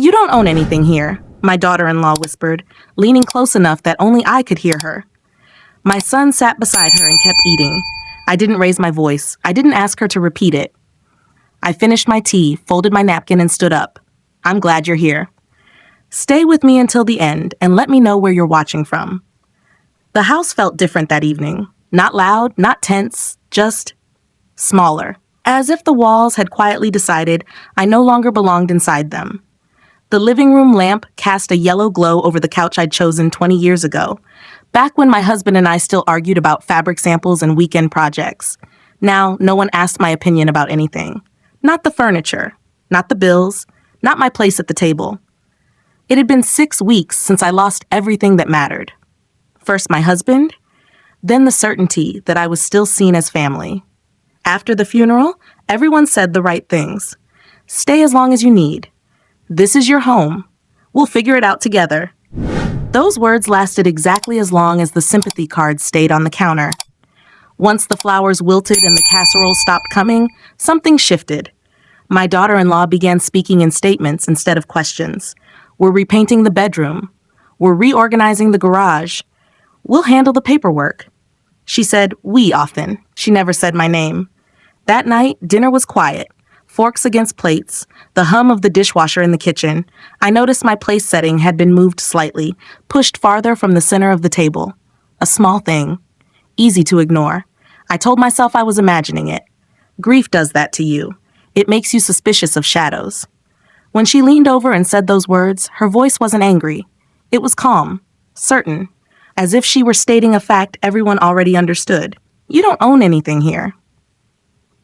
You don't own anything here, my daughter-in-law whispered, leaning close enough that only I could hear her. My son sat beside her and kept eating. I didn't raise my voice. I didn't ask her to repeat it. I finished my tea, folded my napkin, and stood up. I'm glad you're here. Stay with me until the end and let me know where you're watching from. The house felt different that evening. Not loud, not tense, just smaller. As if the walls had quietly decided I no longer belonged inside them. The living room lamp cast a yellow glow over the couch I'd chosen 20 years ago, back when my husband and I still argued about fabric samples and weekend projects. Now, no one asked my opinion about anything. Not the furniture, not the bills, not my place at the table. It had been 6 weeks since I lost everything that mattered. First my husband, then the certainty that I was still seen as family. After the funeral, everyone said the right things. Stay as long as you need. This is your home. We'll figure it out together. Those words lasted exactly as long as the sympathy cards stayed on the counter. Once the flowers wilted and the casserole stopped coming, something shifted. My daughter-in-law began speaking in statements instead of questions. We're repainting the bedroom. We're reorganizing the garage. We'll handle the paperwork. She said we often. She never said my name. That night, dinner was quiet. Forks against plates, the hum of the dishwasher in the kitchen. I noticed my place setting had been moved slightly, pushed farther from the center of the table. A small thing. Easy to ignore. I told myself I was imagining it. Grief does that to you. It makes you suspicious of shadows. When she leaned over and said those words, her voice wasn't angry. It was calm, certain, as if she were stating a fact everyone already understood. You don't own anything here.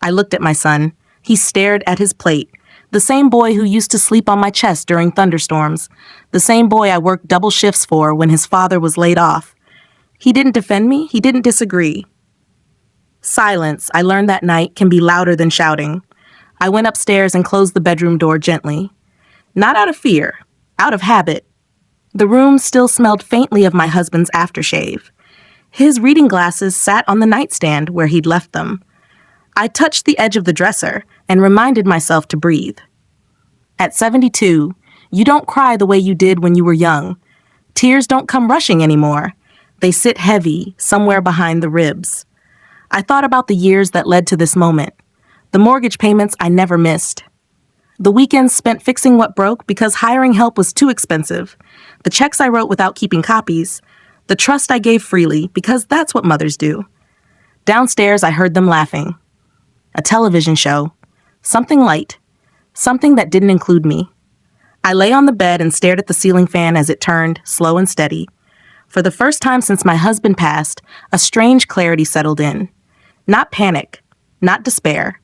I looked at my son. He stared at his plate. The same boy who used to sleep on my chest during thunderstorms. The same boy I worked double shifts for when his father was laid off. He didn't defend me. He didn't disagree. Silence, I learned that night, can be louder than shouting. I went upstairs and closed the bedroom door gently. Not out of fear, out of habit. The room still smelled faintly of my husband's aftershave. His reading glasses sat on the nightstand where he'd left them. I touched the edge of the dresser and reminded myself to breathe. At 72, you don't cry the way you did when you were young. Tears don't come rushing anymore. They sit heavy, somewhere behind the ribs. I thought about the years that led to this moment. The mortgage payments I never missed. The weekends spent fixing what broke because hiring help was too expensive. The checks I wrote without keeping copies. The trust I gave freely because that's what mothers do. Downstairs, I heard them laughing. A television show. Something light. Something that didn't include me. I lay on the bed and stared at the ceiling fan as it turned, slow and steady. For the first time since my husband passed, a strange clarity settled in. Not panic. Not despair.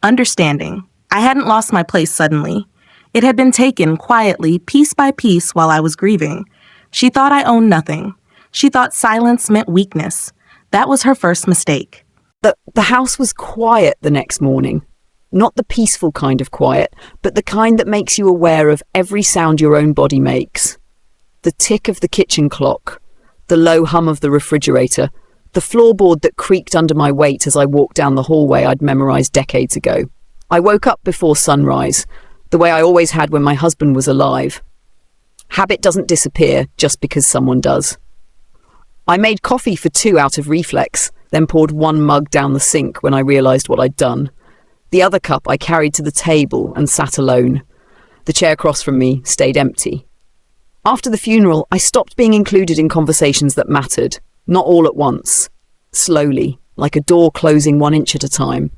Understanding. I hadn't lost my place suddenly. It had been taken quietly, piece by piece, while I was grieving. She thought I owned nothing. She thought silence meant weakness. That was her first mistake. The house was quiet the next morning. Not the peaceful kind of quiet, but the kind that makes you aware of every sound your own body makes. The tick of the kitchen clock, the low hum of the refrigerator, the floorboard that creaked under my weight as I walked down the hallway I'd memorized decades ago. I woke up before sunrise, the way I always had when my husband was alive. Habit doesn't disappear just because someone does. I made coffee for 2 out of reflex, then poured 1 mug down the sink when I realized what I'd done. The other cup I carried to the table and sat alone. The chair across from me stayed empty. After the funeral, I stopped being included in conversations that mattered, not all at once. Slowly, like a door closing 1 inch at a time.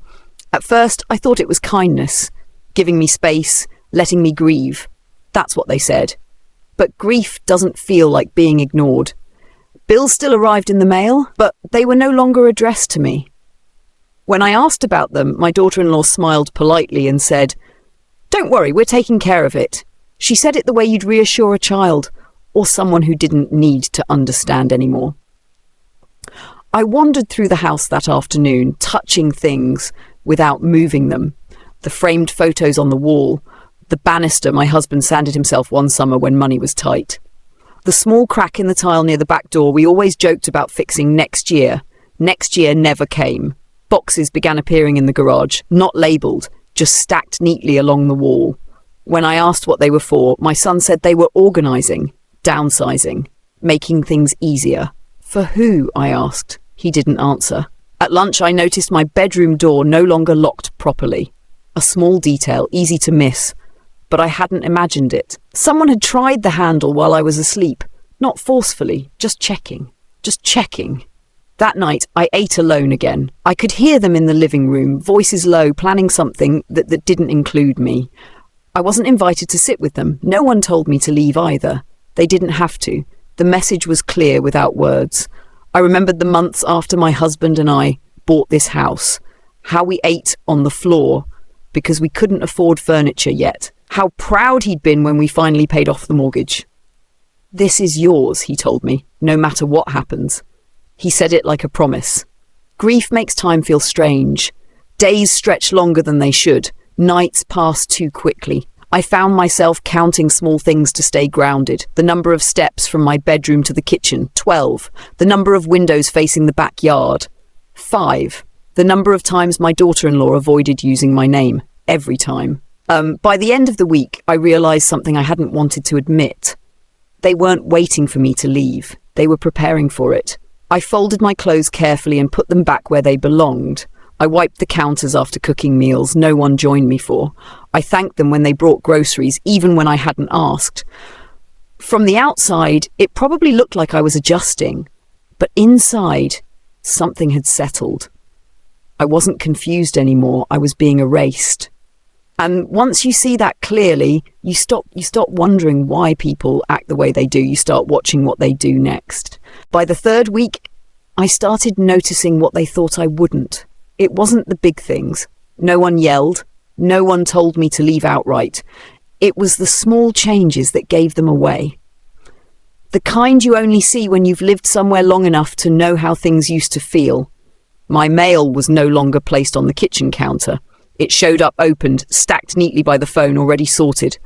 At first, I thought it was kindness, giving me space, letting me grieve. That's what they said. But grief doesn't feel like being ignored. Bills still arrived in the mail, but they were no longer addressed to me. When I asked about them, my daughter-in-law smiled politely and said, "Don't worry, we're taking care of it." She said it the way you'd reassure a child, or someone who didn't need to understand anymore. I wandered through the house that afternoon, touching things without moving them. The framed photos on the wall, the banister my husband sanded himself one summer when money was tight. The small crack in the tile near the back door we always joked about fixing next year. Next year never came. Boxes began appearing in the garage, not labelled, just stacked neatly along the wall. When I asked what they were for, my son said they were organising, downsizing, making things easier. For who? I asked. He didn't answer. At lunch, I noticed my bedroom door no longer locked properly. A small detail, easy to miss, but I hadn't imagined it. Someone had tried the handle while I was asleep. Not forcefully, just checking. That night, I ate alone again. I could hear them in the living room, voices low, planning something that didn't include me. I wasn't invited to sit with them. No one told me to leave either. They didn't have to. The message was clear without words. I remembered the months after my husband and I bought this house, how we ate on the floor because we couldn't afford furniture yet, how proud he'd been when we finally paid off the mortgage. "This is yours," he told me, "no matter what happens." He said it like a promise. Grief makes time feel strange. Days stretch longer than they should. Nights pass too quickly. I found myself counting small things to stay grounded. The number of steps from my bedroom to the kitchen, 12. The number of windows facing the backyard, 5. The number of times my daughter-in-law avoided using my name, every time. By the end of the week, I realised something I hadn't wanted to admit. They weren't waiting for me to leave. They were preparing for it. I folded my clothes carefully and put them back where they belonged. I wiped the counters after cooking meals no one joined me for. I thanked them when they brought groceries, even when I hadn't asked. From the outside, it probably looked like I was adjusting, but inside, something had settled. I wasn't confused anymore. I was being erased. And once you see that clearly, you stop wondering why people act the way they do. You start watching what they do next. By the third week, I started noticing what they thought I wouldn't. It wasn't the big things. No one yelled. No one told me to leave outright. It was the small changes that gave them away. The kind you only see when you've lived somewhere long enough to know how things used to feel. My mail was no longer placed on the kitchen counter. It showed up opened, stacked neatly by the phone, already sorted.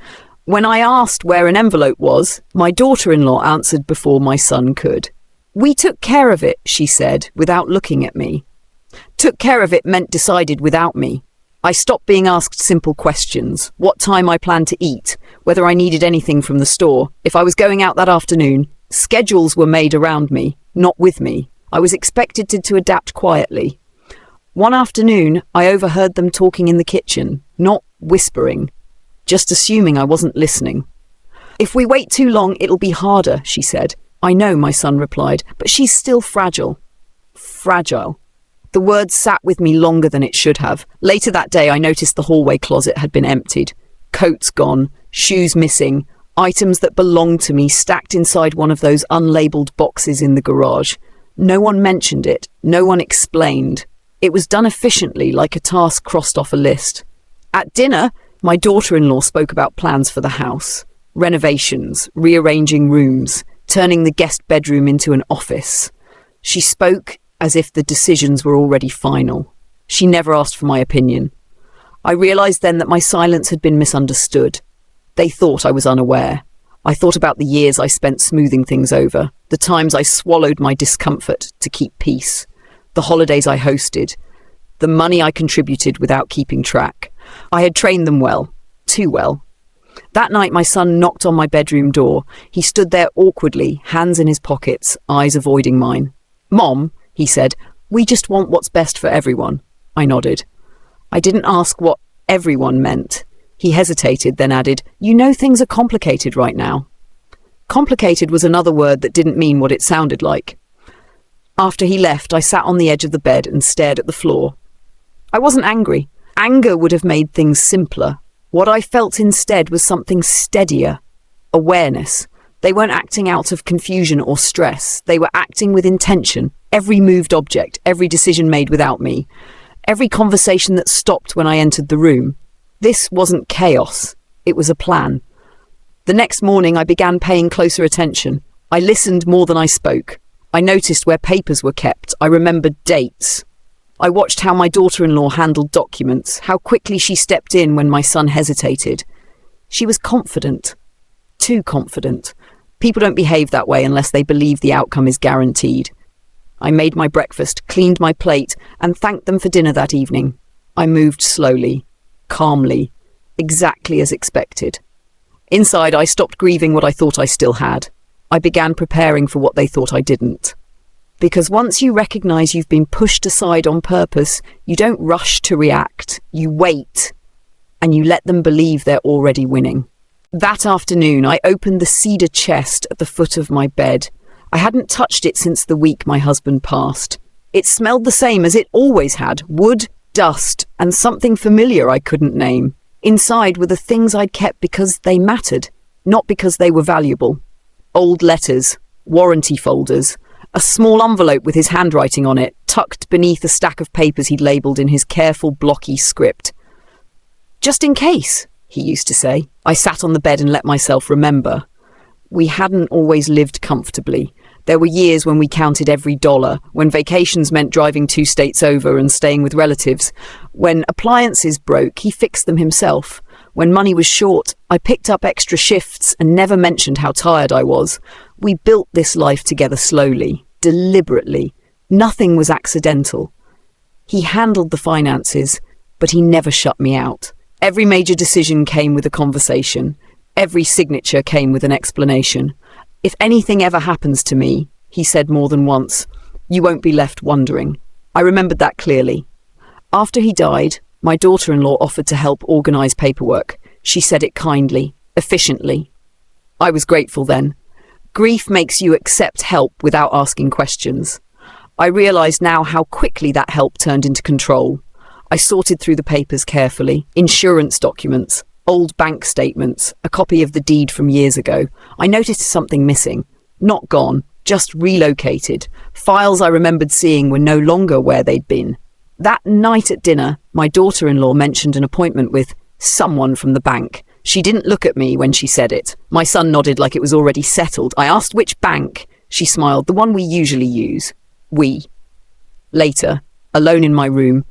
When I asked where an envelope was, my daughter-in-law answered before my son could. "We took care of it," she said, without looking at me. Took care of it meant decided without me. I stopped being asked simple questions. What time I planned to eat, whether I needed anything from the store, if I was going out that afternoon. Schedules were made around me, not with me. I was expected to adapt quietly. One afternoon, I overheard them talking in the kitchen, not whispering, just assuming I wasn't listening. "If we wait too long, it'll be harder," she said. "I know," my son replied, "but she's still fragile." Fragile. The word sat with me longer than it should have. Later that day, I noticed the hallway closet had been emptied. Coats gone, shoes missing, items that belonged to me stacked inside one of those unlabeled boxes in the garage. No one mentioned it. No one explained. It was done efficiently, like a task crossed off a list. At dinner, my daughter-in-law spoke about plans for the house. Renovations, rearranging rooms, turning the guest bedroom into an office. She spoke as if the decisions were already final. She never asked for my opinion. I realised then that my silence had been misunderstood. They thought I was unaware. I thought about the years I spent smoothing things over, the times I swallowed my discomfort to keep peace, the holidays I hosted, the money I contributed without keeping track. I had trained them well, too well. That night my son knocked on my bedroom door. He stood there awkwardly, hands in his pockets, eyes avoiding mine. "Mom," he said, "we just want what's best for everyone." I nodded. I didn't ask what everyone meant. He hesitated, then added, "You know things are complicated right now." Complicated was another word that didn't mean what it sounded like. After he left, I sat on the edge of the bed and stared at the floor. I wasn't angry. Anger would have made things simpler. What I felt instead was something steadier. Awareness. They weren't acting out of confusion or stress. They were acting with intention. Every moved object, every decision made without me, every conversation that stopped when I entered the room. This wasn't chaos. It was a plan. The next morning, I began paying closer attention. I listened more than I spoke. I noticed where papers were kept. I remembered dates. I watched how my daughter-in-law handled documents, how quickly she stepped in when my son hesitated. She was confident. Too confident. People don't behave that way unless they believe the outcome is guaranteed. I made my breakfast, cleaned my plate, and thanked them for dinner that evening. I moved slowly, calmly, exactly as expected. Inside, I stopped grieving what I thought I still had. I began preparing for what they thought I didn't. Because once you recognize you've been pushed aside on purpose, you don't rush to react. You wait, and you let them believe they're already winning. That afternoon, I opened the cedar chest at the foot of my bed. I hadn't touched it since the week my husband passed. It smelled the same as it always had: wood, dust, and something familiar I couldn't name. Inside were the things I'd kept because they mattered, not because they were valuable. Old letters, warranty folders, a small envelope with his handwriting on it, tucked beneath a stack of papers he'd labelled in his careful, blocky script. "Just in case," he used to say. I sat on the bed and let myself remember. We hadn't always lived comfortably. There were years when we counted every dollar, when vacations meant driving 2 states over and staying with relatives. When appliances broke, he fixed them himself. When money was short, I picked up extra shifts and never mentioned how tired I was. We built this life together slowly, deliberately. Nothing was accidental. He handled the finances, but he never shut me out. Every major decision came with a conversation. Every signature came with an explanation. "If anything ever happens to me," he said more than once, "you won't be left wondering." I remembered that clearly. After he died, my daughter-in-law offered to help organise paperwork. She said it kindly, efficiently. I was grateful then. Grief makes you accept help without asking questions. I realised now how quickly that help turned into control. I sorted through the papers carefully: insurance documents, old bank statements, a copy of the deed from years ago. I noticed something missing. Not gone, just relocated. Files I remembered seeing were no longer where they'd been. That night at dinner, my daughter-in-law mentioned an appointment with someone from the bank. She didn't look at me when she said it. My son nodded like it was already settled. I asked which bank. She smiled. "The one we usually use." We. Later, alone in my room,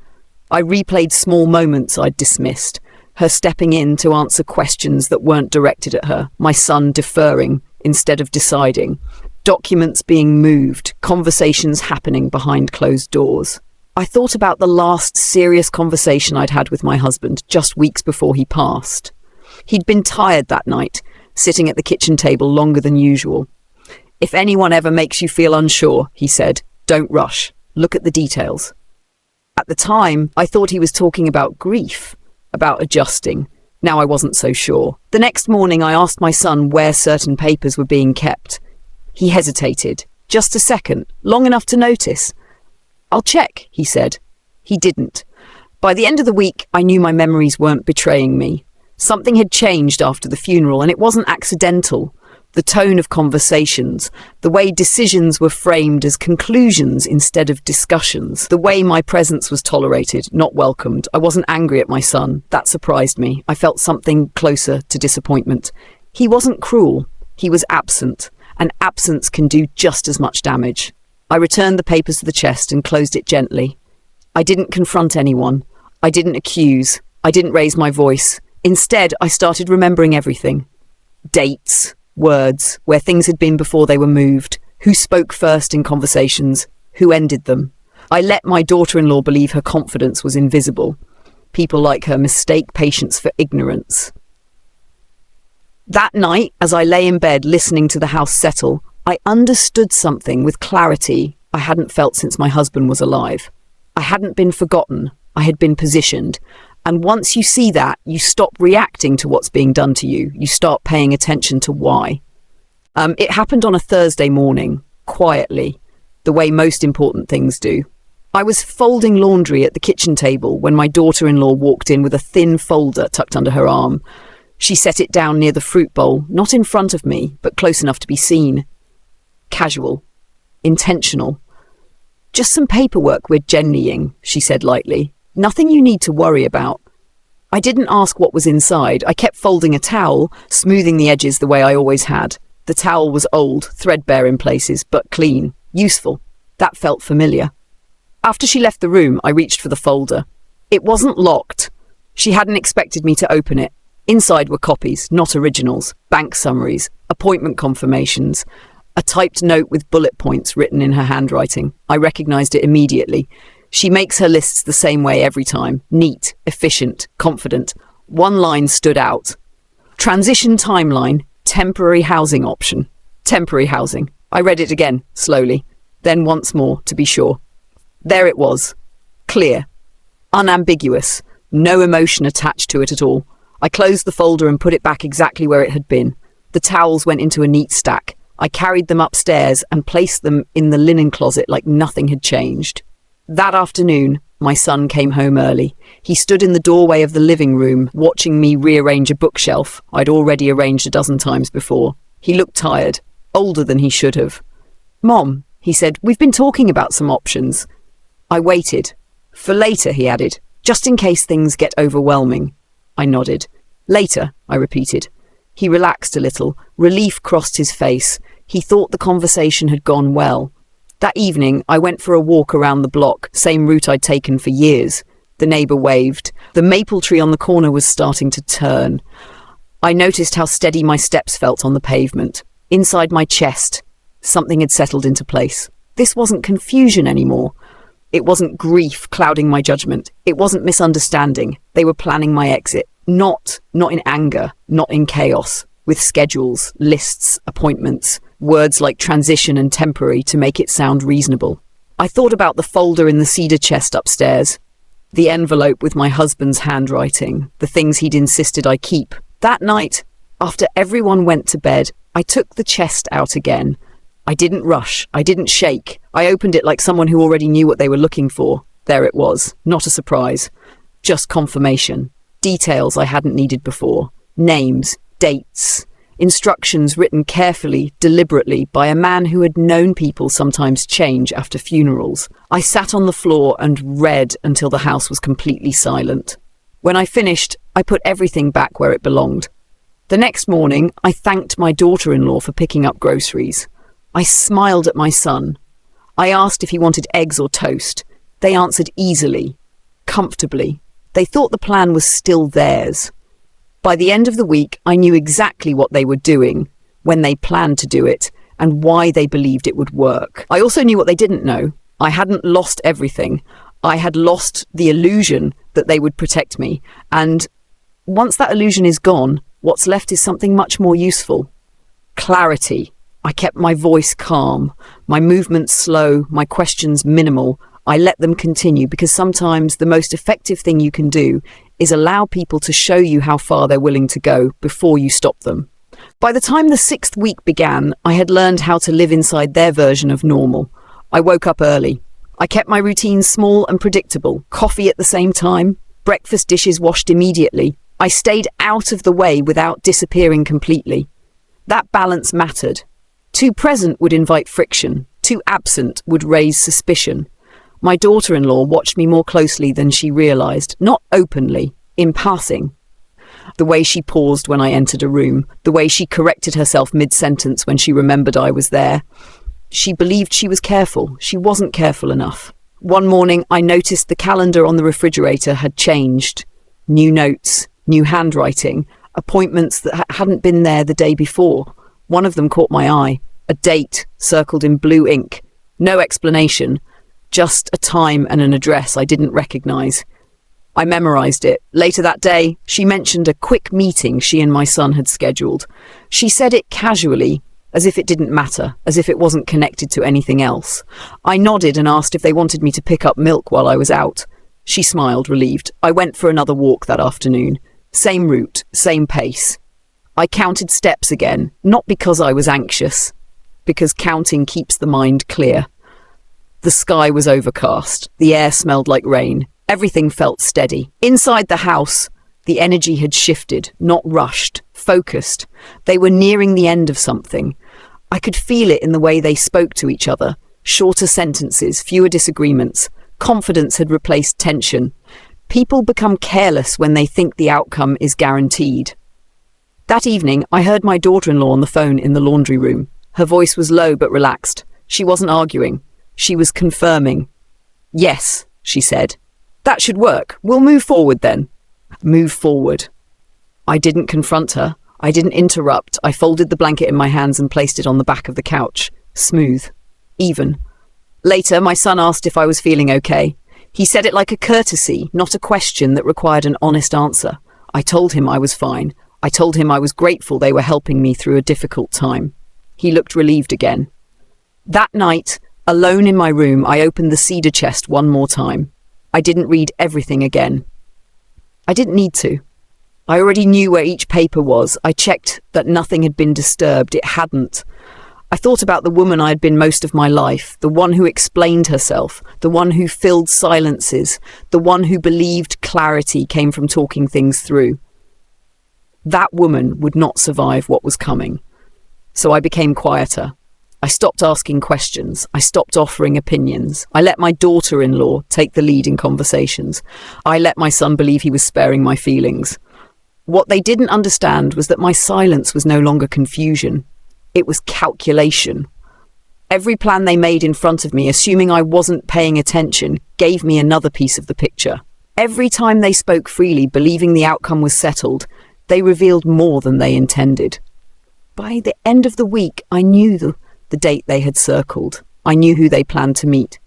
I replayed small moments I'd dismissed. Her stepping in to answer questions that weren't directed at her, my son deferring instead of deciding, documents being moved, conversations happening behind closed doors. I thought about the last serious conversation I'd had with my husband just weeks before he passed. He'd been tired that night, sitting at the kitchen table longer than usual. "If anyone ever makes you feel unsure," he said, "don't rush. Look at the details." At the time, I thought he was talking about grief, about adjusting. Now I wasn't so sure. The next morning, I asked my son where certain papers were being kept. He hesitated. Just a second, long enough to notice. "I'll check," he said. He didn't. By the end of the week, I knew my memories weren't betraying me. Something had changed after the funeral, and it wasn't accidental. The tone of conversations, the way decisions were framed as conclusions instead of discussions, the way my presence was tolerated, not welcomed. I wasn't angry at my son. That surprised me. I felt something closer to disappointment. He wasn't cruel. He was absent, and absence can do just as much damage. I returned the papers to the chest and closed it gently. I didn't confront anyone. I didn't accuse. I didn't raise my voice. Instead, I started remembering everything. Dates, words, where things had been before they were moved, who spoke first in conversations, who ended them. I let my daughter-in-law believe her confidence was invisible. People like her mistake patience for ignorance. That night, as I lay in bed listening to the house settle, I understood something with clarity I hadn't felt since my husband was alive. I hadn't been forgotten. I had been positioned. And once you see that, you stop reacting to what's being done to you. You start paying attention to why. It happened on a Thursday morning, quietly, the way most important things do. I was folding laundry at the kitchen table when my daughter-in-law walked in with a thin folder tucked under her arm. She set it down near the fruit bowl, not in front of me, but close enough to be seen. Casual. Intentional. "Just some paperwork we're journeying," she said lightly. "Nothing you need to worry about." I didn't ask what was inside. I kept folding a towel, smoothing the edges the way I always had. The towel was old, threadbare in places, but clean, useful. That felt familiar. After she left the room, I reached for the folder. It wasn't locked. She hadn't expected me to open it. Inside were copies, not originals, bank summaries, appointment confirmations, a typed note with bullet points written in her handwriting. I recognized it immediately. She makes her lists the same way every time. Neat, efficient, confident. One line stood out. Transition timeline, temporary housing option. Temporary housing. I read it again, slowly, then once more, to be sure. There it was. Clear. Unambiguous. No emotion attached to it at all. I closed the folder and put it back exactly where it had been. The towels went into a neat stack. I carried them upstairs and placed them in the linen closet like nothing had changed. That afternoon, my son came home early. He stood in the doorway of the living room, watching me rearrange a bookshelf I'd already arranged a dozen times before. He looked tired, older than he should have. "Mom," he said, "we've been talking about some options." I waited. "For later," he added, "just in case things get overwhelming." I nodded. "Later," I repeated. He relaxed a little. Relief crossed his face. He thought the conversation had gone well. That evening, I went for a walk around the block, same route I'd taken for years. The neighbour waved. The maple tree on the corner was starting to turn. I noticed how steady my steps felt on the pavement. Inside my chest, something had settled into place. This wasn't confusion anymore. It wasn't grief clouding my judgment. It wasn't misunderstanding. They were planning my exit. Not in anger, not in chaos, with schedules, lists, appointments, words like transition and temporary to make it sound reasonable. I thought about the folder in the cedar chest upstairs, the envelope with my husband's handwriting, the things he'd insisted I keep. That night, after everyone went to bed, I took the chest out again. I didn't rush. I didn't shake. I opened it like someone who already knew what they were looking for. There it was. Not a surprise. Just confirmation. Details I hadn't needed before. Names, dates, instructions written carefully, deliberately, by a man who had known people sometimes change after funerals. I sat on the floor and read until the house was completely silent. When I finished, I put everything back where it belonged. The next morning, I thanked my daughter-in-law for picking up groceries. I smiled at my son. I asked if he wanted eggs or toast. They answered easily, comfortably. They thought the plan was still theirs. By the end of the week, I knew exactly what they were doing, when they planned to do it, and why they believed it would work. I also knew what they didn't know. I hadn't lost everything. I had lost the illusion that they would protect me. And once that illusion is gone, what's left is something much more useful. Clarity. I kept my voice calm, my movements slow, my questions minimal. I let them continue because sometimes the most effective thing you can do is allow people to show you how far they're willing to go before you stop them. By the time the 6th week began, I had learned how to live inside their version of normal. I woke up early. I kept my routine small and predictable. Coffee at the same time, breakfast dishes washed immediately. I stayed out of the way without disappearing completely. That balance mattered. Too present would invite friction. Too absent would raise suspicion. My daughter-in-law watched me more closely than she realized, not openly, in passing. The way she paused when I entered a room, the way she corrected herself mid-sentence when she remembered I was there. She believed she was careful. She wasn't careful enough. One morning, I noticed the calendar on the refrigerator had changed. New notes, new handwriting, appointments that hadn't been there the day before. One of them caught my eye. A date circled in blue ink. No explanation. Just a time and an address I didn't recognize. I memorized it. Later that day, she mentioned a quick meeting she and my son had scheduled. She said it casually, as if it didn't matter, as if it wasn't connected to anything else. I nodded and asked if they wanted me to pick up milk while I was out. She smiled, relieved. I went for another walk that afternoon. Same route, same pace. I counted steps again, not because I was anxious, because counting keeps the mind clear. The sky was overcast. The air smelled like rain. Everything felt steady. Inside the house, the energy had shifted, not rushed, focused. They were nearing the end of something. I could feel it in the way they spoke to each other. Shorter sentences, fewer disagreements. Confidence had replaced tension. People become careless when they think the outcome is guaranteed. That evening, I heard my daughter-in-law on the phone in the laundry room. Her voice was low but relaxed. She wasn't arguing. She was confirming. "Yes," she said. "That should work. We'll move forward then." Move forward. I didn't confront her. I didn't interrupt. I folded the blanket in my hands and placed it on the back of the couch. Smooth. Even. Later, my son asked if I was feeling okay. He said it like a courtesy, not a question that required an honest answer. I told him I was fine. I told him I was grateful they were helping me through a difficult time. He looked relieved again. That night, alone in my room, I opened the cedar chest one more time. I didn't read everything again. I didn't need to. I already knew where each paper was. I checked that nothing had been disturbed. It hadn't. I thought about the woman I had been most of my life, the one who explained herself, the one who filled silences, the one who believed clarity came from talking things through. That woman would not survive what was coming. So I became quieter. I stopped asking questions. I stopped offering opinions. I let my daughter-in-law take the lead in conversations. I let my son believe he was sparing my feelings. What they didn't understand was that my silence was no longer confusion. It was calculation. Every plan they made in front of me, assuming I wasn't paying attention, gave me another piece of the picture. Every time they spoke freely, believing the outcome was settled, they revealed more than they intended. By the end of the week, I knew the date they had circled. I knew who they planned to meet.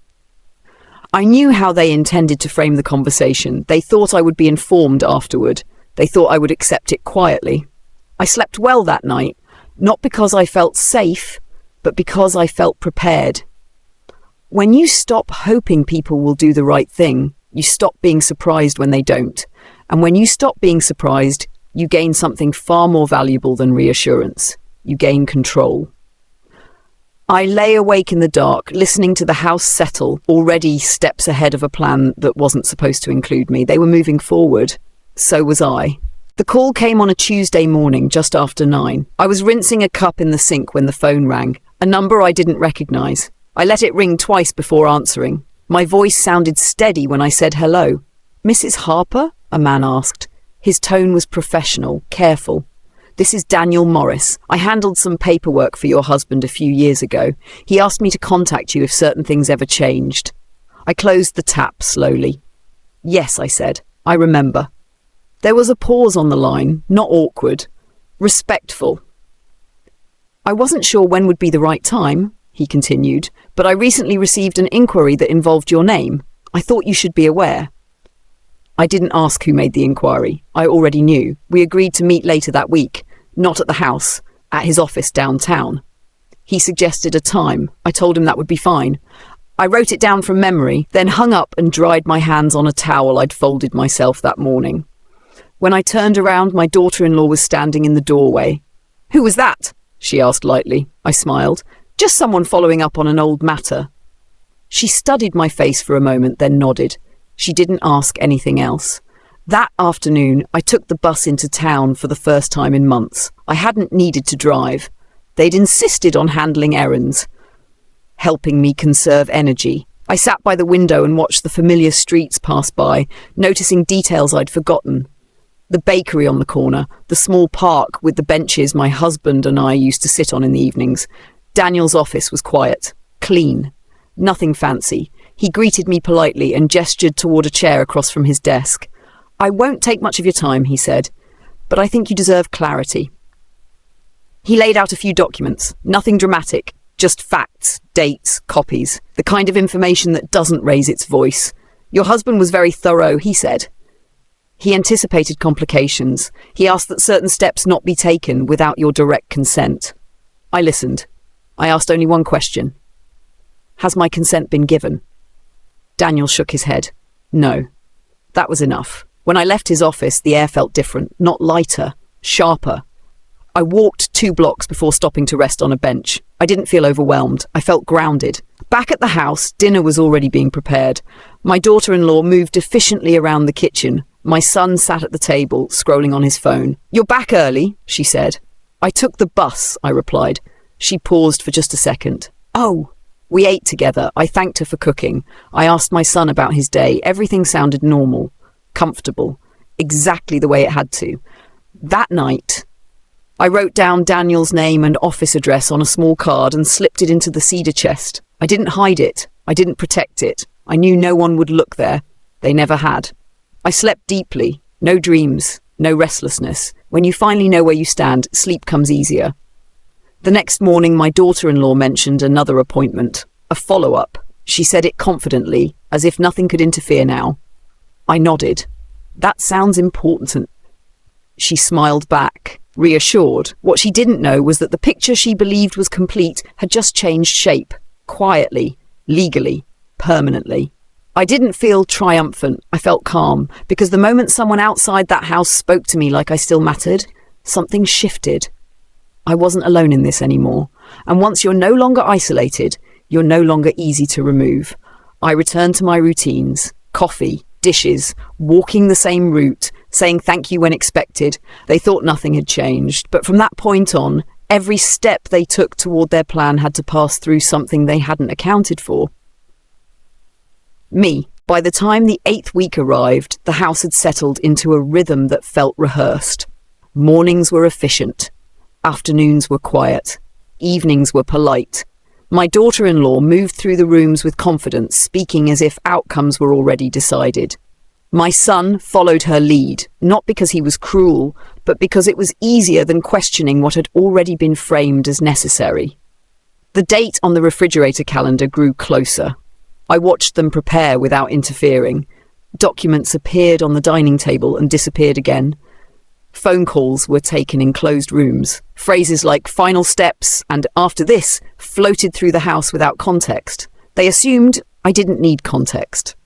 I knew how they intended to frame the conversation. They thought I would be informed afterward. They thought I would accept it quietly. I slept well that night, not because I felt safe, but because I felt prepared. When you stop hoping people will do the right thing, you stop being surprised when they don't. And when you stop being surprised, you gain something far more valuable than reassurance. You gain control. I lay awake in the dark, listening to the house settle, already steps ahead of a plan that wasn't supposed to include me. They were moving forward. So was I. The call came on a Tuesday morning, just after 9. I was rinsing a cup in the sink when the phone rang, a number I didn't recognize. I let it ring twice before answering. My voice sounded steady when I said hello. "Mrs. Harper?" a man asked. His tone was professional, careful. "This is Daniel Morris. I handled some paperwork for your husband a few years ago. He asked me to contact you if certain things ever changed." I closed the tap slowly. "Yes," I said. "I remember." There was a pause on the line, not awkward, respectful. "I wasn't sure when would be the right time," he continued, "but I recently received an inquiry that involved your name. I thought you should be aware." I didn't ask who made the inquiry. I already knew. We agreed to meet later that week, not at the house, at his office downtown. He suggested a time. I told him that would be fine. I wrote it down from memory, then hung up and dried my hands on a towel I'd folded myself that morning. When I turned around, my daughter-in-law was standing in the doorway. "Who was that?" she asked lightly. I smiled. "Just someone following up on an old matter." She studied my face for a moment, then nodded. She didn't ask anything else. That afternoon, I took the bus into town for the first time in months. I hadn't needed to drive. They'd insisted on handling errands, helping me conserve energy. I sat by the window and watched the familiar streets pass by, noticing details I'd forgotten. The bakery on the corner, the small park with the benches my husband and I used to sit on in the evenings. Daniel's office was quiet, clean, nothing fancy. He greeted me politely and gestured toward a chair across from his desk. "I won't take much of your time," he said, "but I think you deserve clarity." He laid out a few documents, nothing dramatic, just facts, dates, copies, the kind of information that doesn't raise its voice. "Your husband was very thorough," he said. He anticipated complications. He asked that certain steps not be taken without your direct consent. I listened. I asked only one question. "Has my consent been given?" Daniel shook his head. "No." That was enough. When I left his office, the air felt different, not lighter, sharper. I walked 2 blocks before stopping to rest on a bench. I didn't feel overwhelmed. I felt grounded. Back at the house, dinner was already being prepared. My daughter-in-law moved efficiently around the kitchen. My son sat at the table, scrolling on his phone. "You're back early," she said. "I took the bus," I replied. She paused for just a second. "Oh." We ate together. I thanked her for cooking. I asked my son about his day. Everything sounded normal, comfortable, exactly the way it had to. That night, I wrote down Daniel's name and office address on a small card and slipped it into the cedar chest. I didn't hide it. I didn't protect it. I knew no one would look there. They never had. I slept deeply. No dreams, no restlessness. When you finally know where you stand, sleep comes easier. The next morning, my daughter-in-law mentioned another appointment, a follow-up. She said it confidently, as if nothing could interfere now. I nodded. That sounds important. She smiled back, reassured. What she didn't know was that the picture she believed was complete had just changed shape, quietly, legally, permanently. I didn't feel triumphant. I felt calm, because the moment someone outside that house spoke to me like I still mattered, something shifted. I wasn't alone in this anymore. And once you're no longer isolated, you're no longer easy to remove. I returned to my routines: coffee, dishes, walking the same route, saying thank you when expected. They thought nothing had changed, but from that point on, every step they took toward their plan had to pass through something they hadn't accounted for. Me. By the time the 8th week arrived, the house had settled into a rhythm that felt rehearsed. Mornings were efficient. Afternoons were quiet. Evenings were polite. My daughter-in-law moved through the rooms with confidence, speaking as if outcomes were already decided. My son followed her lead, not because he was cruel, but because it was easier than questioning what had already been framed as necessary. The date on the refrigerator calendar grew closer. I watched them prepare without interfering. Documents appeared on the dining table and disappeared again. Phone calls were taken in closed rooms. Phrases like "final steps" and "after this" floated through the house without context. They assumed I didn't need context.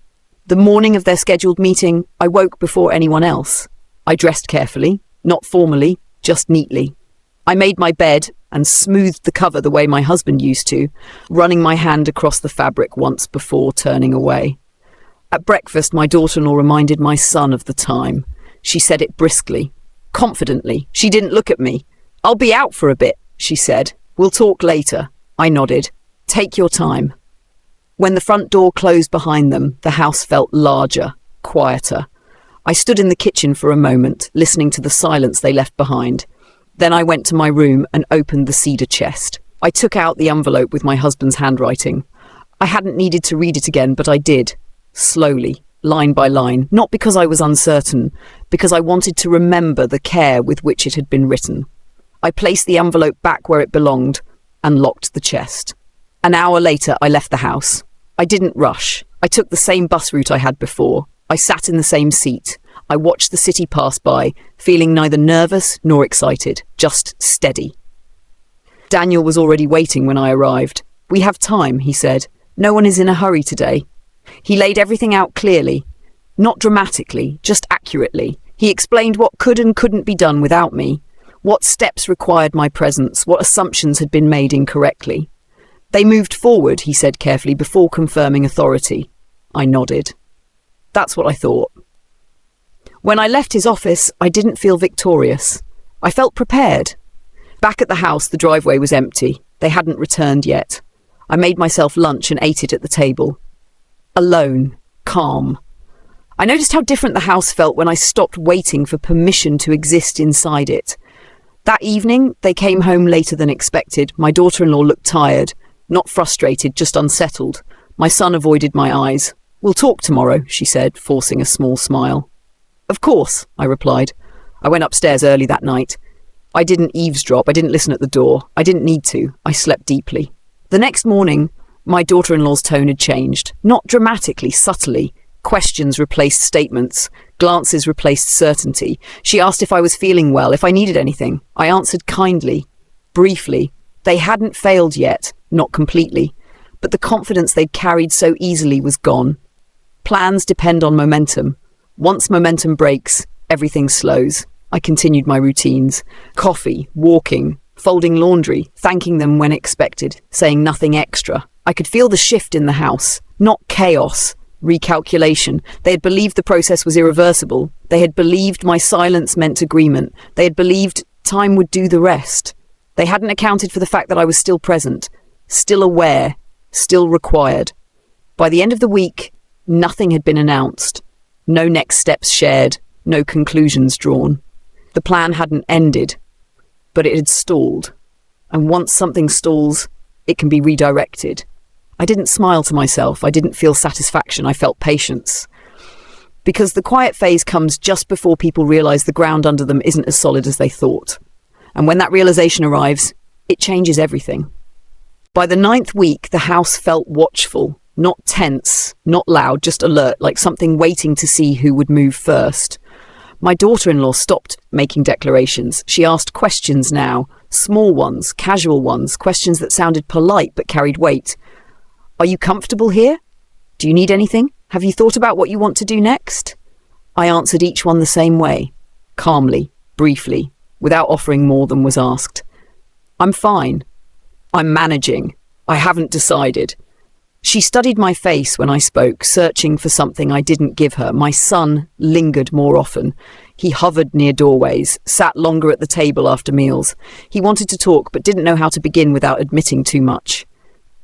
The morning of their scheduled meeting, I woke before anyone else. I dressed carefully, not formally, just neatly. I made my bed and smoothed the cover the way my husband used to, running my hand across the fabric once before turning away. At breakfast, my daughter-in-law reminded my son of the time. She said it briskly, confidently. She didn't look at me. "I'll be out for a bit," she said. "We'll talk later." I nodded. "Take your time." When the front door closed behind them, the house felt larger, quieter. I stood in the kitchen for a moment, listening to the silence they left behind. Then I went to my room and opened the cedar chest. I took out the envelope with my husband's handwriting. I hadn't needed to read it again, but I did. Slowly, line by line, not because I was uncertain, because I wanted to remember the care with which it had been written. I placed the envelope back where it belonged and locked the chest. An hour later, I left the house. I didn't rush. I took the same bus route I had before. I sat in the same seat. I watched the city pass by, feeling neither nervous nor excited, just steady. Daniel was already waiting when I arrived. "We have time," he said. "No one is in a hurry today." He laid everything out clearly, not dramatically, just accurately. He explained what could and couldn't be done without me, what steps required my presence, what assumptions had been made incorrectly. "They moved forward," he said carefully, before confirming authority. I nodded. That's what I thought. When I left his office, I didn't feel victorious. I felt prepared. Back at the house, the driveway was empty. They hadn't returned yet. I made myself lunch and ate it at the table. Alone, calm. I noticed how different the house felt when I stopped waiting for permission to exist inside it. That evening, they came home later than expected. My daughter-in-law looked tired, not frustrated, just unsettled. My son avoided my eyes. "We'll talk tomorrow," she said, forcing a small smile. "Of course," I replied. I went upstairs early that night. I didn't eavesdrop. I didn't listen at the door. I didn't need to. I slept deeply. The next morning, my daughter-in-law's tone had changed. Not dramatically, subtly. Questions replaced statements. Glances replaced certainty. She asked if I was feeling well, if I needed anything. I answered kindly, briefly. They hadn't failed yet, not completely. But the confidence they'd carried so easily was gone. Plans depend on momentum. Once momentum breaks, everything slows. I continued my routines. Coffee, walking, folding laundry, thanking them when expected, saying nothing extra. I could feel the shift in the house. Not chaos, recalculation. They had believed the process was irreversible. They had believed my silence meant agreement. They had believed time would do the rest. They hadn't accounted for the fact that I was still present, still aware, still required. By the end of the week, nothing had been announced. No next steps shared, no conclusions drawn. The plan hadn't ended, but it had stalled. And once something stalls, it can be redirected. I didn't smile to myself. I didn't feel satisfaction. I felt patience. Because the quiet phase comes just before people realize the ground under them isn't as solid as they thought. And when that realization arrives, it changes everything. By the 9th week, the house felt watchful, not tense, not loud, just alert, like something waiting to see who would move first. My daughter-in-law stopped making declarations. She asked questions now, small ones, casual ones, questions that sounded polite but carried weight. Are you comfortable here? Do you need anything? Have you thought about what you want to do next? I answered each one the same way, calmly, briefly, without offering more than was asked. I'm fine. I'm managing. I haven't decided. She studied my face when I spoke, searching for something I didn't give her. My son lingered more often. He hovered near doorways, sat longer at the table after meals. He wanted to talk, but didn't know how to begin without admitting too much.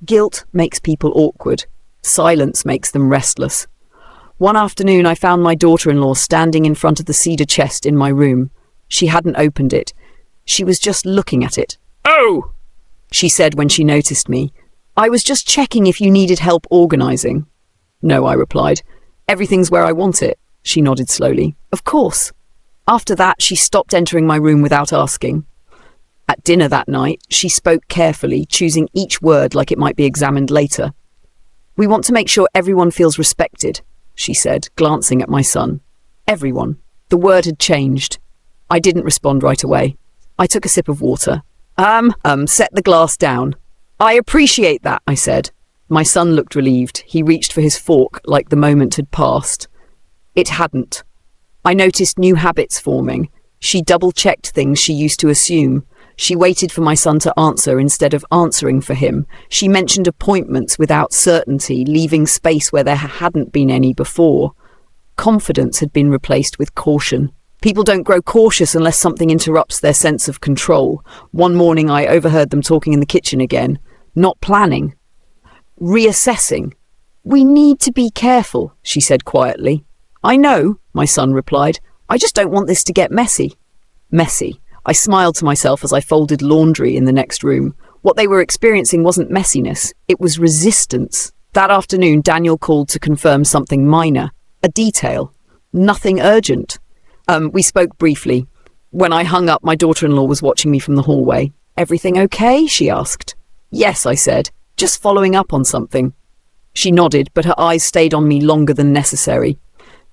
Guilt makes people awkward. Silence makes them restless. One afternoon, I found my daughter-in-law standing in front of the cedar chest in my room. She hadn't opened it. She was just looking at it. "Oh!" she said when she noticed me. "I was just checking if you needed help organizing." "No," I replied. "Everything's where I want it." She nodded slowly. "Of course." After that, she stopped entering my room without asking. At dinner that night, she spoke carefully, choosing each word like it might be examined later. "We want to make sure everyone feels respected," she said, glancing at my son. Everyone. The word had changed. I didn't respond right away. I took a sip of water. Set the glass down." "I appreciate that," I said. My son looked relieved. He reached for his fork like the moment had passed. It hadn't. I noticed new habits forming. She double-checked things she used to assume. She waited for my son to answer instead of answering for him. She mentioned appointments without certainty, leaving space where there hadn't been any before. Confidence had been replaced with caution. People don't grow cautious unless something interrupts their sense of control. One morning I overheard them talking in the kitchen again. Not planning. Reassessing. "We need to be careful," she said quietly. "I know," my son replied. "I just don't want this to get messy." Messy. I smiled to myself as I folded laundry in the next room. What they were experiencing wasn't messiness. It was resistance. That afternoon, Daniel called to confirm something minor. A detail. Nothing urgent. We spoke briefly. When I hung up, my daughter-in-law was watching me from the hallway. "Everything okay?" she asked. "Yes," I said. "Just following up on something." She nodded, but her eyes stayed on me longer than necessary.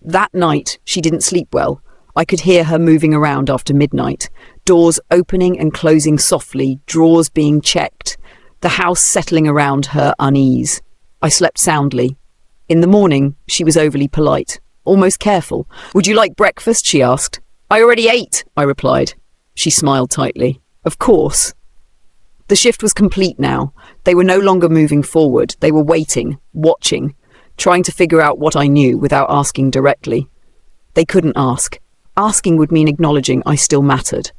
That night, she didn't sleep well. I could hear her moving around after midnight. Doors opening and closing softly, drawers being checked, the house settling around her unease. I slept soundly. In the morning, she was overly polite, almost careful. "Would you like breakfast?" she asked. "I already ate," I replied. She smiled tightly. "Of course." The shift was complete now. They were no longer moving forward. They were waiting, watching, trying to figure out what I knew without asking directly. They couldn't ask. Asking would mean acknowledging I still mattered.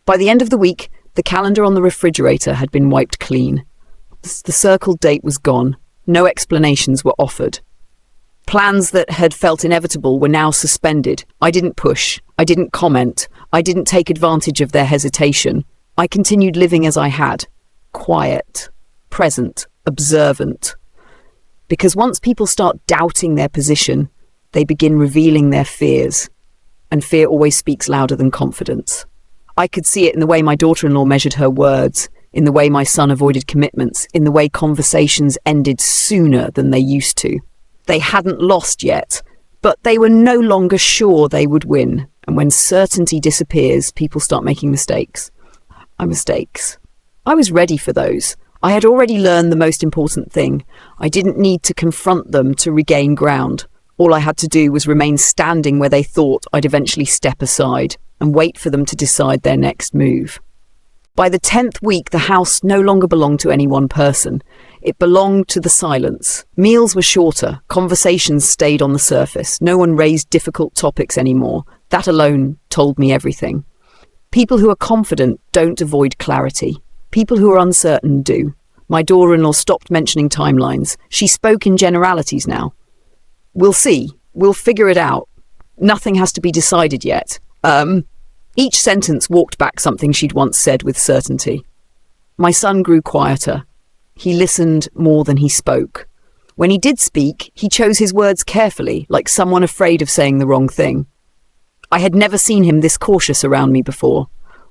By the end of the week, the calendar on the refrigerator had been wiped clean. The circled date was gone. No explanations were offered. Plans that had felt inevitable were now suspended. I didn't push. I didn't comment. I didn't take advantage of their hesitation. I continued living as I had. Quiet, present, observant. Because once people start doubting their position, they begin revealing their fears. And fear always speaks louder than confidence. I could see it in the way my daughter-in-law measured her words, in the way my son avoided commitments, in the way conversations ended sooner than they used to. They hadn't lost yet, but they were no longer sure they would win. And when certainty disappears, people start making mistakes. Mistakes. I was ready for those. I had already learned the most important thing. I didn't need to confront them to regain ground. All I had to do was remain standing where they thought I'd eventually step aside and wait for them to decide their next move. By the 10th week, the house no longer belonged to any one person. It belonged to the silence. Meals were shorter. Conversations stayed on the surface. No one raised difficult topics anymore. That alone told me everything. People who are confident don't avoid clarity. People who are uncertain do. My daughter-in-law stopped mentioning timelines. She spoke in generalities now. "We'll see. We'll figure it out. Nothing has to be decided yet. Each sentence walked back something she'd once said with certainty. My son grew quieter. He listened more than he spoke. When he did speak, he chose his words carefully, like someone afraid of saying the wrong thing. I had never seen him this cautious around me before.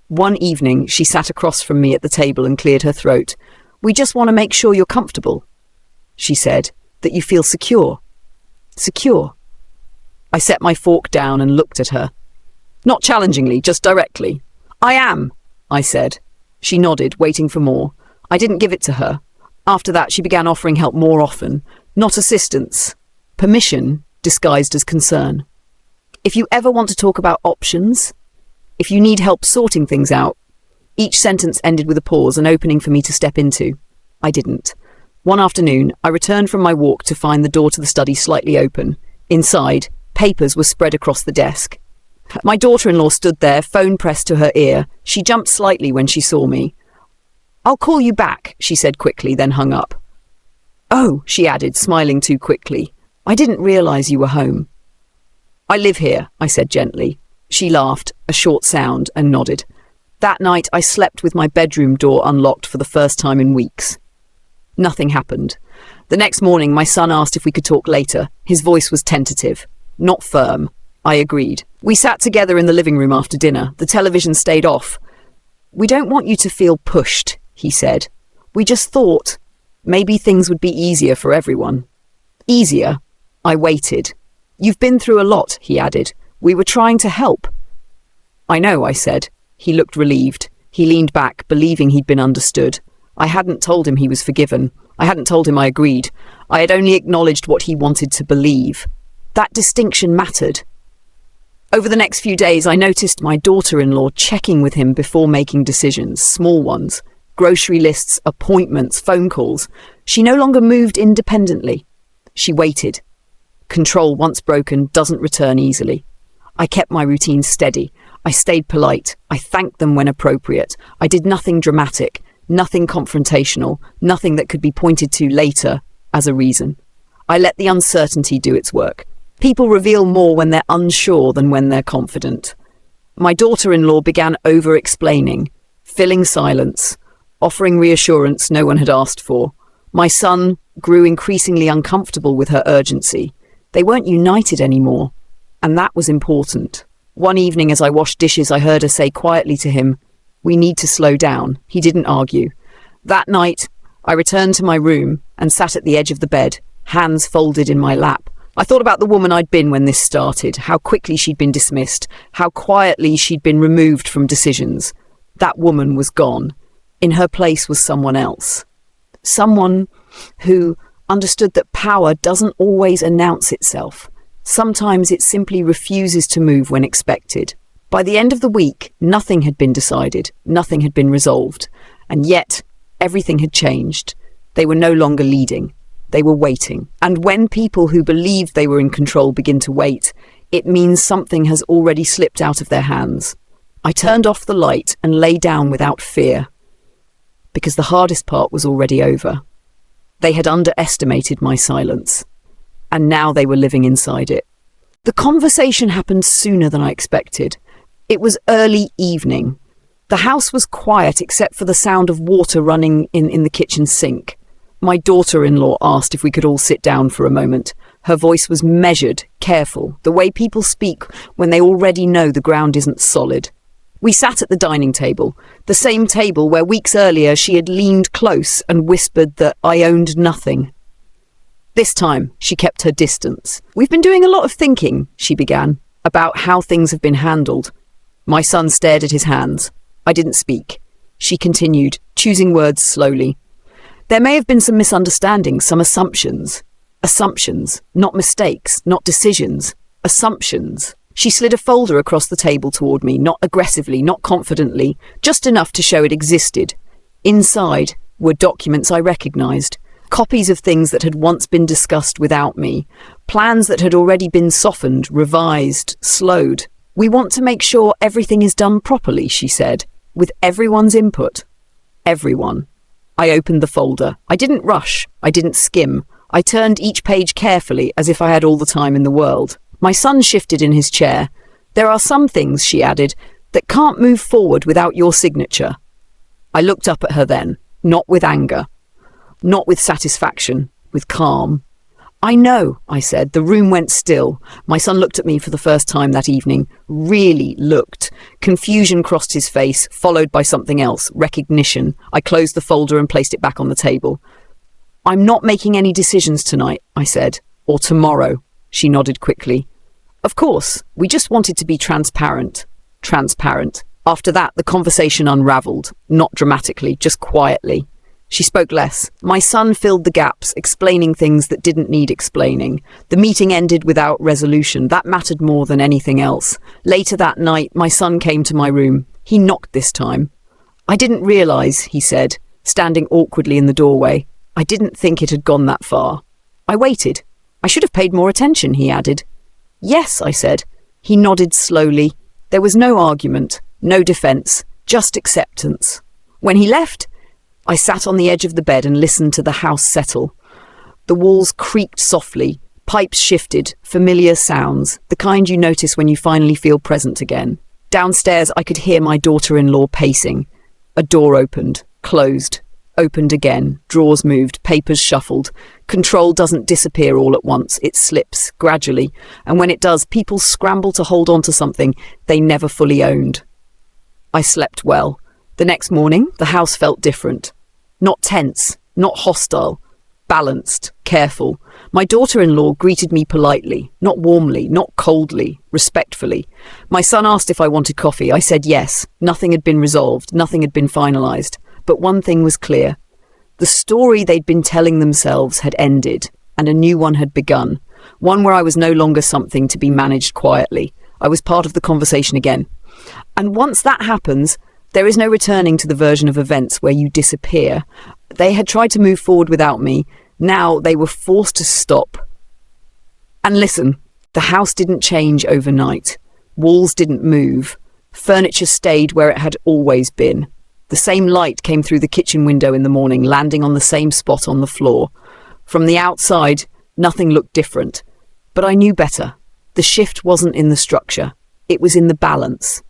One evening, she sat across from me at the table and cleared her throat. "We just want to make sure you're comfortable," she said, "that you feel secure." Secure. I set my fork down and looked at her. Not challengingly, just directly. I am, I said. She nodded, waiting for more. I didn't give it to her. After that, she began offering help more often. Not assistance. Permission disguised as concern. If you ever want to talk about options, if you need help sorting things out, each sentence ended with a pause, an opening for me to step into. I didn't. One afternoon, I returned from my walk to find the door to the study slightly open. Inside, papers were spread across the desk. My daughter-in-law stood there, phone pressed to her ear. She jumped slightly when she saw me. "I'll call you back," she said quickly, then hung up. "Oh," she added, smiling too quickly. "I didn't realize you were home." "I live here," I said gently. She laughed, a short sound, and nodded. That night, I slept with my bedroom door unlocked for the first time in weeks. Nothing happened. The next morning, my son asked if we could talk later. His voice was tentative, not firm. I agreed. We sat together in the living room after dinner. The television stayed off. "We don't want you to feel pushed," he said. "We just thought maybe things would be easier for everyone." Easier? I waited. "You've been through a lot," he added. "We were trying to help." "I know," I said. He looked relieved. He leaned back, believing he'd been understood. I hadn't told him he was forgiven. I hadn't told him I agreed. I had only acknowledged what he wanted to believe. That distinction mattered. Over the next few days, I noticed my daughter-in-law checking with him before making decisions, small ones, grocery lists, appointments, phone calls. She no longer moved independently. She waited. Control, once broken, doesn't return easily. I kept my routine steady. I stayed polite. I thanked them when appropriate. I did nothing dramatic, nothing confrontational, nothing that could be pointed to later as a reason. I let the uncertainty do its work. People reveal more when they're unsure than when they're confident. My daughter-in-law began over-explaining, filling silence, offering reassurance no one had asked for. My son grew increasingly uncomfortable with her urgency. They weren't united anymore, and that was important. One evening as I washed dishes, I heard her say quietly to him, "We need to slow down." He didn't argue. That night, I returned to my room and sat at the edge of the bed, hands folded in my lap. I thought about the woman I'd been when this started, how quickly she'd been dismissed, how quietly she'd been removed from decisions. That woman was gone. In her place was someone else. Someone who understood that power doesn't always announce itself. Sometimes it simply refuses to move when expected. By the end of the week, nothing had been decided, nothing had been resolved, and yet everything had changed. They were no longer leading. They were waiting. And when people who believed they were in control begin to wait, it means something has already slipped out of their hands. I turned off the light and lay down without fear, because the hardest part was already over. They had underestimated my silence, and now they were living inside it. The conversation happened sooner than I expected. It was early evening. The house was quiet except for the sound of water running in the kitchen sink. My daughter-in-law asked if we could all sit down for a moment. Her voice was measured, careful, the way people speak when they already know the ground isn't solid. We sat at the dining table, the same table where weeks earlier she had leaned close and whispered that I owned nothing. This time, she kept her distance. "We've been doing a lot of thinking," she began, "about how things have been handled." My son stared at his hands. I didn't speak. She continued, choosing words slowly. "There may have been some misunderstandings, some assumptions. Assumptions, not mistakes, not decisions. Assumptions." She slid a folder across the table toward me, not aggressively, not confidently, just enough to show it existed. Inside were documents I recognized, copies of things that had once been discussed without me, plans that had already been softened, revised, slowed. "We want to make sure everything is done properly," she said, "with everyone's input." Everyone. I opened the folder. I didn't rush. I didn't skim. I turned each page carefully, as if I had all the time in the world. My son shifted in his chair. "There are some things," she added, "that can't move forward without your signature." I looked up at her then, not with anger, not with satisfaction, with calm. "I know," I said. The room went still. My son looked at me for the first time that evening, really looked. Confusion crossed his face, followed by something else, recognition. I closed the folder and placed it back on the table. "I'm not making any decisions tonight," I said. "Or tomorrow." She nodded quickly. "Of course, we just wanted to be transparent." transparent. After that, the conversation unraveled, not dramatically, just quietly. She spoke less. My son filled the gaps, explaining things that didn't need explaining. The meeting ended without resolution. That mattered more than anything else. Later that night, my son came to my room. He knocked this time. "I didn't realize," he said, standing awkwardly in the doorway. "I didn't think it had gone that far." I waited. "I should have paid more attention," he added. "Yes," I said. He nodded slowly. There was no argument, no defense, just acceptance. When he left, I sat on the edge of the bed and listened to the house settle. The walls creaked softly, pipes shifted, familiar sounds, the kind you notice when you finally feel present again. Downstairs, I could hear my daughter-in-law pacing. A door opened, closed, opened again, drawers moved, papers shuffled. Control doesn't disappear all at once, it slips, gradually, and when it does, people scramble to hold on to something they never fully owned. I slept well. The next morning, the house felt different. Not tense, not hostile, balanced, careful. My daughter-in-law greeted me politely, not warmly, not coldly, respectfully. My son asked if I wanted coffee. I said yes. Nothing had been resolved, nothing had been finalized. But one thing was clear. The story they'd been telling themselves had ended, and a new one had begun. One where I was no longer something to be managed quietly. I was part of the conversation again. And once that happens, there is no returning to the version of events where you disappear. They had tried to move forward without me. Now they were forced to stop. And listen, the house didn't change overnight. Walls didn't move. Furniture stayed where it had always been. The same light came through the kitchen window in the morning, landing on the same spot on the floor. From the outside, nothing looked different. But I knew better. The shift wasn't in the structure. It was in the balance.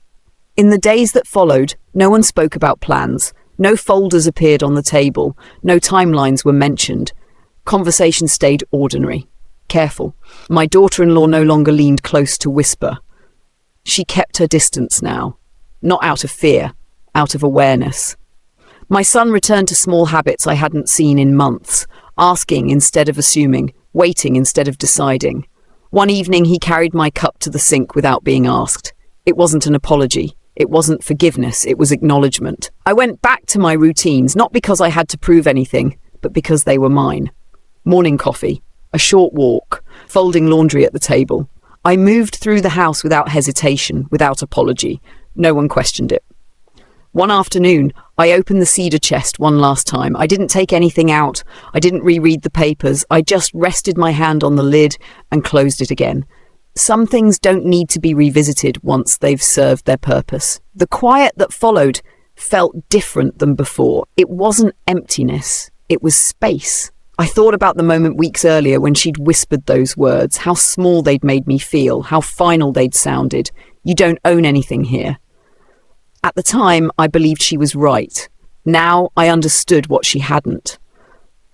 In the days that followed, no one spoke about plans. No folders appeared on the table. No timelines were mentioned. Conversation stayed ordinary, careful. My daughter-in-law no longer leaned close to whisper. She kept her distance now, not out of fear, out of awareness. My son returned to small habits I hadn't seen in months, asking instead of assuming, waiting instead of deciding. One evening he carried my cup to the sink without being asked. It wasn't an apology. It wasn't forgiveness, it was acknowledgement. I went back to my routines, not because I had to prove anything, but because they were mine. Morning coffee, a short walk, folding laundry at the table. I moved through the house without hesitation, without apology. No one questioned it. One afternoon, I opened the cedar chest one last time. I didn't take anything out. I didn't reread the papers. I just rested my hand on the lid and closed it again. Some things don't need to be revisited once they've served their purpose. The quiet that followed felt different than before. It wasn't emptiness. It was space. I thought about the moment weeks earlier when she'd whispered those words, how small they'd made me feel, how final they'd sounded. You don't own anything here. At the time, I believed she was right. Now I understood what she hadn't.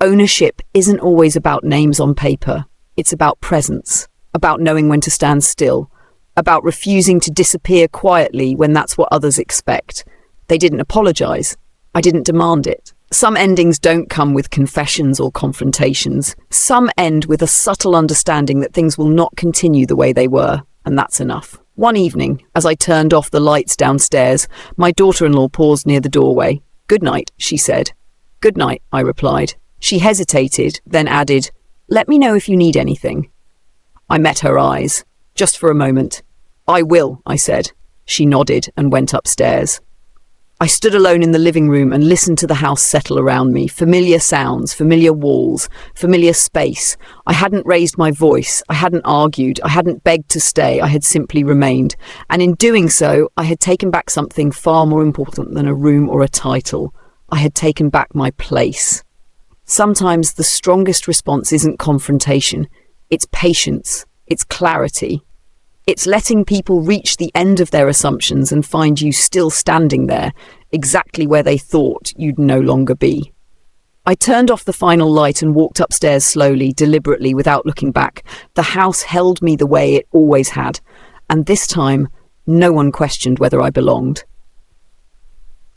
Ownership isn't always about names on paper. It's about presence, about knowing when to stand still, about refusing to disappear quietly when that's what others expect. They didn't apologize. I didn't demand it. Some endings don't come with confessions or confrontations. Some end with a subtle understanding that things will not continue the way they were, and that's enough. One evening, as I turned off the lights downstairs, my daughter-in-law paused near the doorway. "Good night," she said. "Good night," I replied. She hesitated, then added, "Let me know if you need anything." I met her eyes, just for a moment. "I will," I said. She nodded and went upstairs. I stood alone in the living room and listened to the house settle around me. Familiar sounds, familiar walls, familiar space. I hadn't raised my voice. I hadn't argued. I hadn't begged to stay. I had simply remained. And in doing so, I had taken back something far more important than a room or a title. I had taken back my place. Sometimes the strongest response isn't confrontation. It's patience. It's clarity. It's letting people reach the end of their assumptions and find you still standing there, exactly where they thought you'd no longer be. I turned off the final light and walked upstairs slowly, deliberately, without looking back. The house held me the way it always had, and this time, no one questioned whether I belonged.